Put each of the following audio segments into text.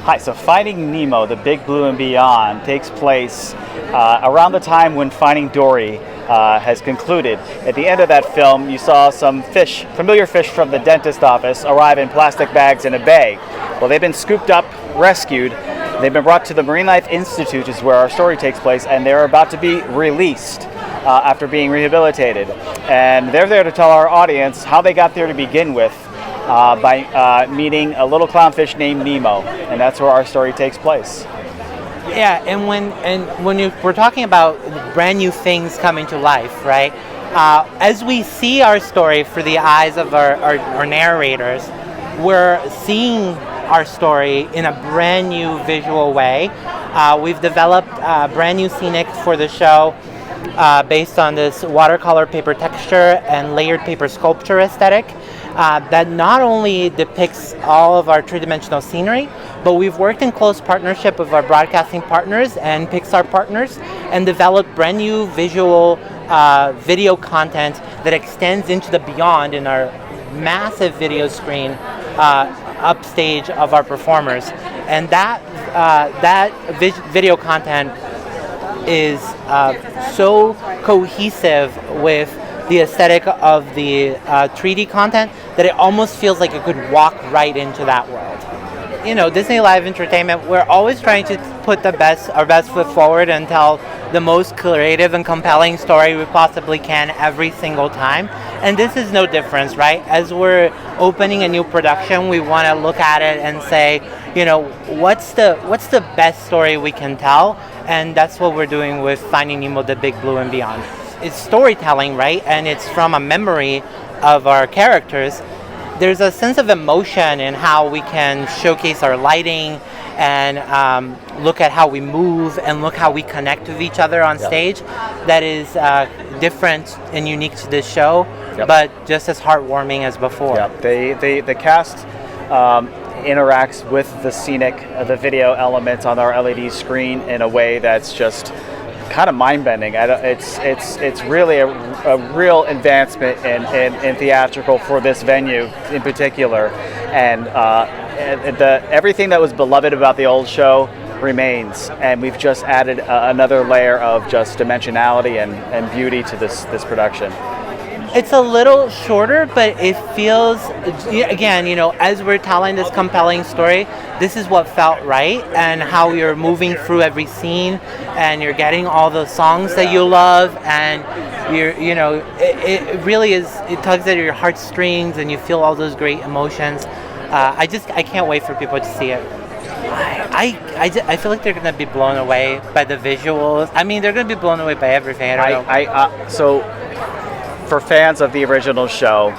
Hi, so Finding Nemo, The Big Blue and Beyond takes place around the time when Finding Dory has concluded. At the end of that film, you saw some fish, familiar fish from the dentist office, arrive in plastic bags in a bay. Well, they've been scooped up, rescued. They've been brought to the Marine Life Institute, is where our story takes place, and they're about to be released after being rehabilitated. And they're there to tell our audience how they got there to begin with. By meeting a little clownfish named Nemo, and that's where our story takes place. Yeah, and when we're talking about brand new things coming to life, right? As we see our story through the eyes of our narrators, we're seeing our story in a brand new visual way. We've developed brand new scenic for the show based on this watercolor paper texture and layered paper sculpture aesthetic. That not only depicts all of our three-dimensional scenery, but we've worked in close partnership with our broadcasting partners and Pixar partners and developed brand new visual video content that extends into the beyond in our massive video screen upstage of our performers. And that video content is so cohesive with the aesthetic of the 3D content that it almost feels like you could walk right into that world. You know, Disney Live Entertainment, we're always trying to put our best foot forward and tell the most creative and compelling story we possibly can every single time. And this is no difference, right? As we're opening a new production, we want to look at it and say, you know, what's the best story we can tell? And that's what we're doing with Finding Nemo, The Big Blue and Beyond. It's storytelling, right? And it's from a memory of our characters. There's a sense of emotion in how we can showcase our lighting and look at how we move and look how we connect with each other on stage. That is different and unique to this show, but just as heartwarming as before. The cast interacts with the scenic, the video elements on our LED screen in a way that's just kind of mind-bending. It's really a real advancement in theatrical for this venue in particular, and everything that was beloved about the old show remains, and we've just added another layer of just dimensionality and beauty to this production. It's a little shorter, but it feels, again, you know, as we're telling this compelling story, this is what felt right, and how you're moving through every scene, and you're getting all the songs that you love, and it really is, it tugs at your heartstrings, and you feel all those great emotions. I can't wait for people to see it. I feel like they're going to be blown away by the visuals. I mean, they're going to be blown away by everything. I don't know. So, for fans of the original show,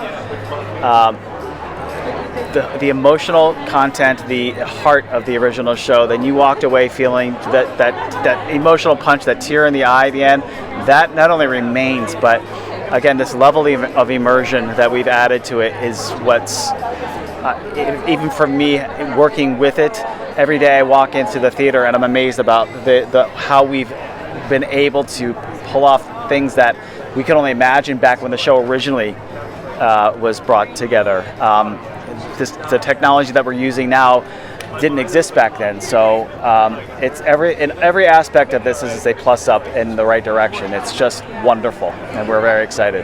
the emotional content, the heart of the original show, then you walked away feeling that emotional punch, that tear in the eye at the end, that not only remains, but again, this level of immersion that we've added to it is what's, even for me, working with it, every day I walk into the theater and I'm amazed about how we've been able to pull off things that we could only imagine back when the show originally was brought together. The technology that we're using now didn't exist back then, so it's in every aspect of this is a plus up in the right direction. It's just wonderful, and we're very excited.